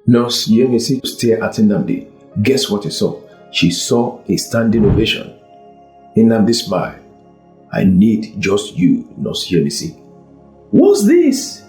Nurse Yemisi stared at Nnamdi. Guess what he saw? She saw a standing ovation. Nnamdi smiled. I need just you, Nurse Yemisi. What's this?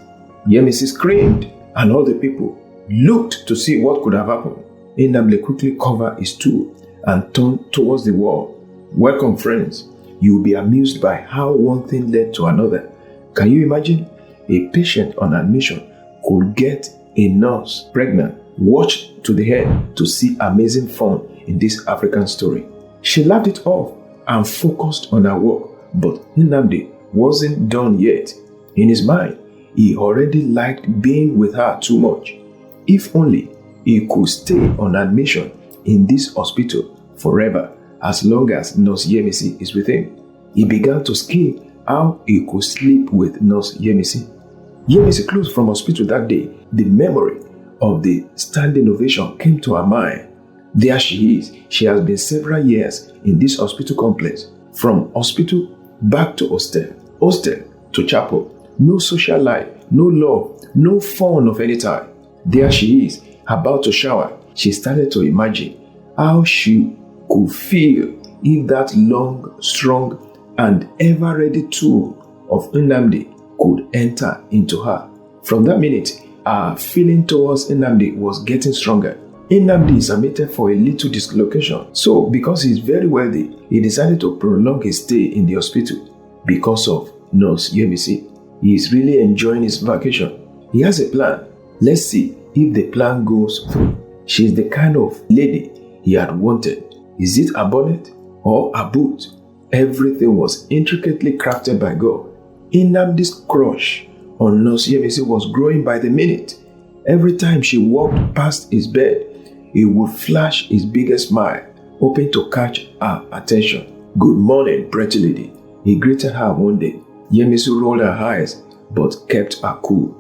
Yemisi screamed, and all the people looked to see what could have happened. Nnamdi quickly covered his stool and turned towards the wall. Welcome, friends. You will be amused by how one thing led to another. Can you imagine? A patient on admission could get a nurse pregnant. Watch to the end to see amazing fun in this African story. She laughed it off and focused on her work, but Nnamdi wasn't done yet. In his mind, he already liked being with her too much. If only he could stay on admission in this hospital forever as long as Nurse Yemisi is with him. He began to scheme how he could sleep with Nurse Yemisi. Yemisi closed from hospital that day. The memory of the standing ovation came to her mind. There she is. She has been several years in this hospital complex. From hospital back to hostel, hostel to chapel. No social life, no love, no fun of any type. There she is, about to shower. She started to imagine how she could feel if that long, strong, and ever-ready tool of Nnamdi could enter into her. From that minute, her feeling towards Nnamdi was getting stronger. Nnamdi is admitted for a little dislocation. So, because he is very wealthy, he decided to prolong his stay in the hospital. Because of Nurse Yemisi, he is really enjoying his vacation. He has a plan. Let's see if the plan goes through. She is the kind of lady he had wanted. Is it a bonnet or a boot? Everything was intricately crafted by God. Nnamdi's crush on Nurse Yemisi was growing by the minute. Every time she walked past his bed, he would flash his biggest smile, hoping to catch her attention. Good morning, pretty lady. He greeted her one day. Yemisi rolled her eyes, but kept her cool.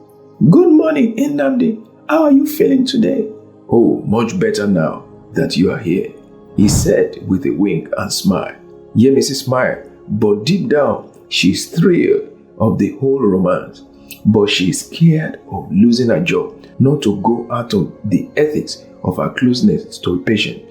Good morning, Nnamdi. How are you feeling today? Oh, much better now that you are here, he said with a wink and smile. Yemisi smiled, but deep down, she's thrilled of the whole romance. But she is scared of losing her job, not to go out of the ethics of her closeness to a patient.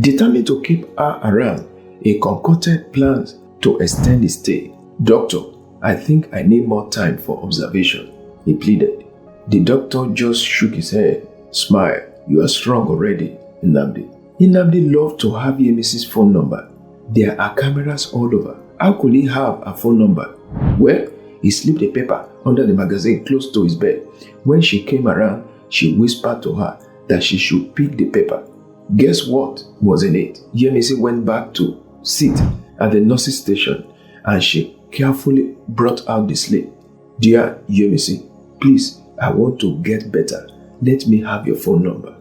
Determined to keep her around, he concocted plans to extend his stay. Doctor, I think I need more time for observation, he pleaded. The doctor just shook his head. Smile, you are strong already, Nnamdi. Nnamdi loved to have Yemisi's phone number. There are cameras all over. How could he have a phone number? Well, he slipped a paper under the magazine close to his bed. When she came around, she whispered to her that she should pick the paper. Guess what was in it? Yemisi went back to sit at the nurse's station and she carefully brought out the slip. Dear Yemisi, please, I want to get better. Let me have your phone number.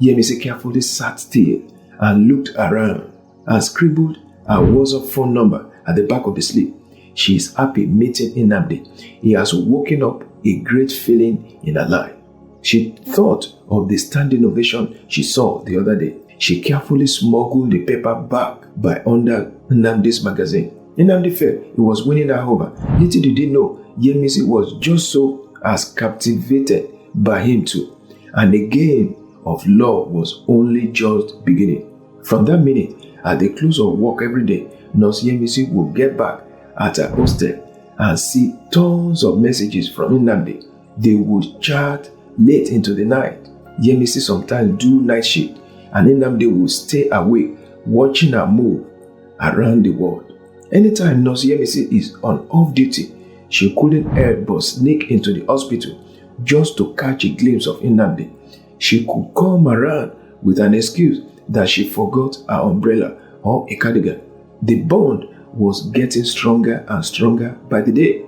Yemisi carefully sat still and looked around and scribbled her WhatsApp phone number at the back of the slip. She is happy meeting Nnamdi. He has woken up a great feeling in her life. She thought of the standing ovation she saw the other day. She carefully smuggled the paper back by under Nnamdi's magazine. Nnamdi felt he was winning her over. Little did he know, Yemisi was just so as captivated by him too. And the game of love was only just beginning. From that minute, at the close of work every day, Nurse Yemisi would get back at her hostel and see tons of messages from Nnamdi. They would chat late into the night. Yemisi sometimes do night shift and Nnamdi would stay awake watching her move around the world. Anytime Nurse Yemisi is on off duty, she couldn't help but sneak into the hospital just to catch a glimpse of Nnamdi. She could come around with an excuse that she forgot her umbrella or a cardigan. The bond was getting stronger and stronger by the day.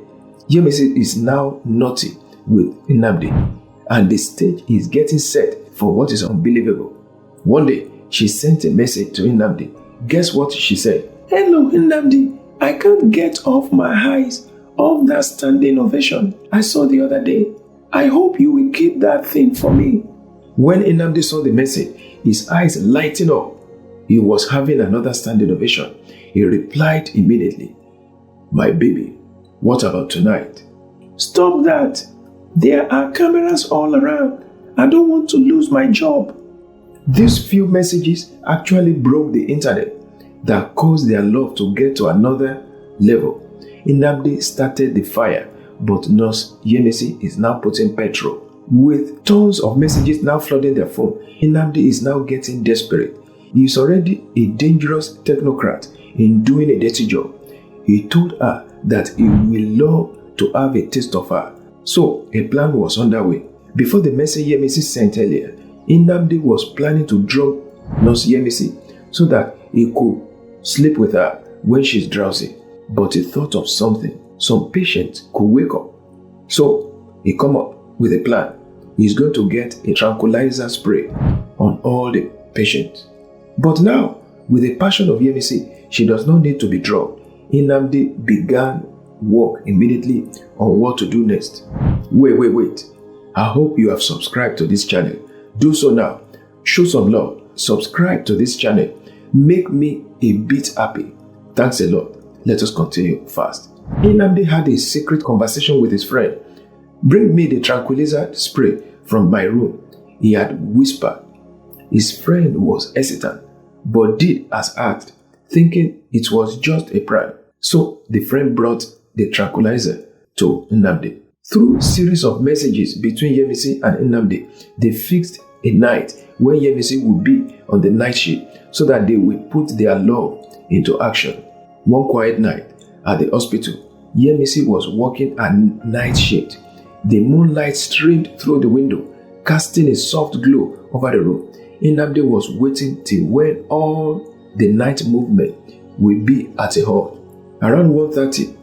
Yemisi is now naughty with Nnamdi, and the stage is getting set for what is unbelievable. One day, she sent a message to Nnamdi. Guess what she said? Hello, Nnamdi. I can't get off my eyes of that standing ovation I saw the other day. I hope you will keep that thing for me. When Nnamdi saw the message, his eyes lighting up. He was having another standing ovation. He replied immediately, My baby, what about tonight? Stop that. There are cameras all around. I don't want to lose my job. These few messages actually broke the internet that caused their love to get to another level. Nnamdi started the fire, but Nurse Yemisi is now putting petrol. With tons of messages now flooding their phone, Nnamdi is now getting desperate. He is already a dangerous technocrat in doing a dirty job. He told her that he will love to have a taste of her. So a plan was underway. Before the message Yemisi sent earlier, Nnamdi was planning to drug Nurse Yemisi so that he could sleep with her when she's drowsy. But he thought of something. Some patients could wake up. So he come up with a plan. He's going to get a tranquilizer spray on all the patients. But now, with the passion of Yemisi, she does not need to be drugged. Nnamdi began work immediately on what to do next. Wait. I hope you have subscribed to this channel. Do so now. Show some love. Subscribe to this channel. Make me a bit happy. Thanks a lot. Let us continue fast. Nnamdi had a secret conversation with his friend. Bring me the tranquilizer spray from my room, he had whispered. His friend was hesitant, but did as asked, thinking it was just a prank. So the friend brought the tranquilizer to Nnamdi. Through a series of messages between Yemisi and Nnamdi, they fixed a night when Yemisi would be on the night shift so that they would put their love into action. One quiet night at the hospital, Yemisi was working at night shift. The moonlight streamed through the window, casting a soft glow over the room. Nnamdi was waiting till when all the night movement will be at a halt. Around 1:30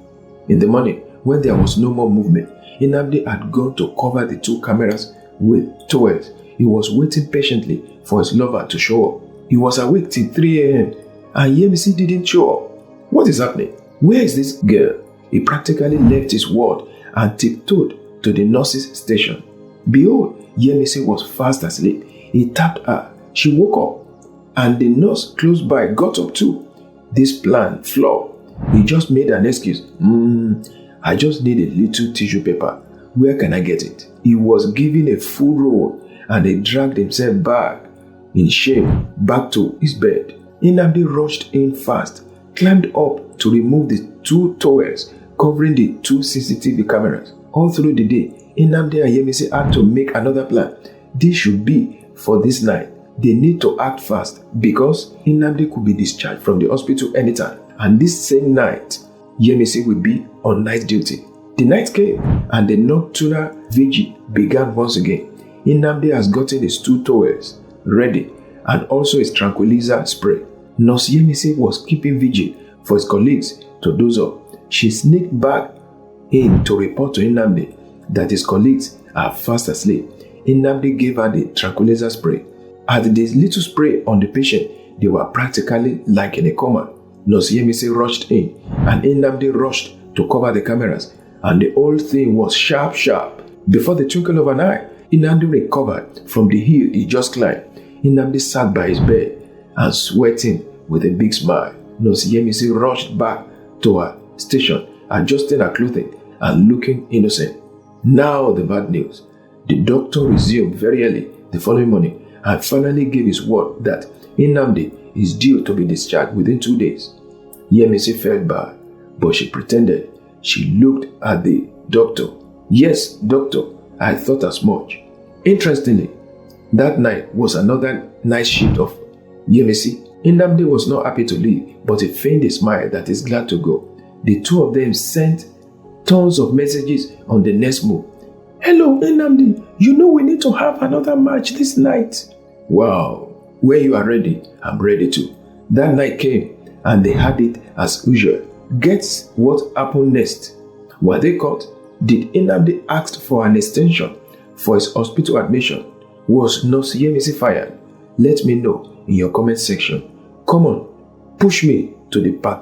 in the morning, when there was no more movement, Nnamdi had gone to cover the two cameras with towels. He was waiting patiently for his lover to show up. He was awake till 3 a.m. and Yemisi didn't show up. What is happening? Where is this girl? He practically left his ward and tiptoed to the nurse's station. Behold, Yemisi was fast asleep. He tapped her. She woke up, and the nurse close by got up too. This plan flawed. He just made an excuse. I just need a little tissue paper. Where can I get it? He was given a full roll, and he dragged himself back in shame back to his bed. Nnamdi rushed in fast, climbed up to remove the two towels covering the two CCTV cameras. All through the day, Nnamdi and Yemisi had to make another plan. This should be for this night. They need to act fast because Nnamdi could be discharged from the hospital anytime. And this same night, Yemisi will be on night duty. The night came and the nocturnal vigil began once again. Nnamdi has gotten his two towels ready and also his tranquilizer spray. Nurse Yemisi was keeping vigil for his colleagues to doze off. She sneaked back in to report to Nnamdi that his colleagues are fast asleep. Nnamdi gave her the tranquilizer spray. At the little spray on the patient, they were practically like in a coma. Nurse Yemisi rushed in and Nnamdi rushed to cover the cameras, and the whole thing was sharp. Before the twinkle of an eye, Nnamdi recovered from the hill he just climbed. Nnamdi sat by his bed and sweating with a big smile. Nurse Yemisi rushed back to her station, adjusting her clothing and looking innocent. Now the bad news. The doctor resumed very early the following morning and finally gave his word that Nnamdi is due to be discharged within 2 days. Yemisi felt bad, but she pretended. She looked at the doctor. Yes, doctor, I thought as much. Interestingly, that night was another night shift of Yemisi. Nnamdi was not happy to leave, but he feigned a smile that he's glad to go. The two of them sent tons of messages on the next move. Hello, Nnamdi, you know we need to have another match this night. Wow, when you are ready, I'm ready too. That night came and they had it as usual. Guess what happened next? Were they caught? Did Nnamdi ask for an extension for his hospital admission? Was Nurse Yemisi fired? Let me know in your comment section. Come on, push me to the part 2.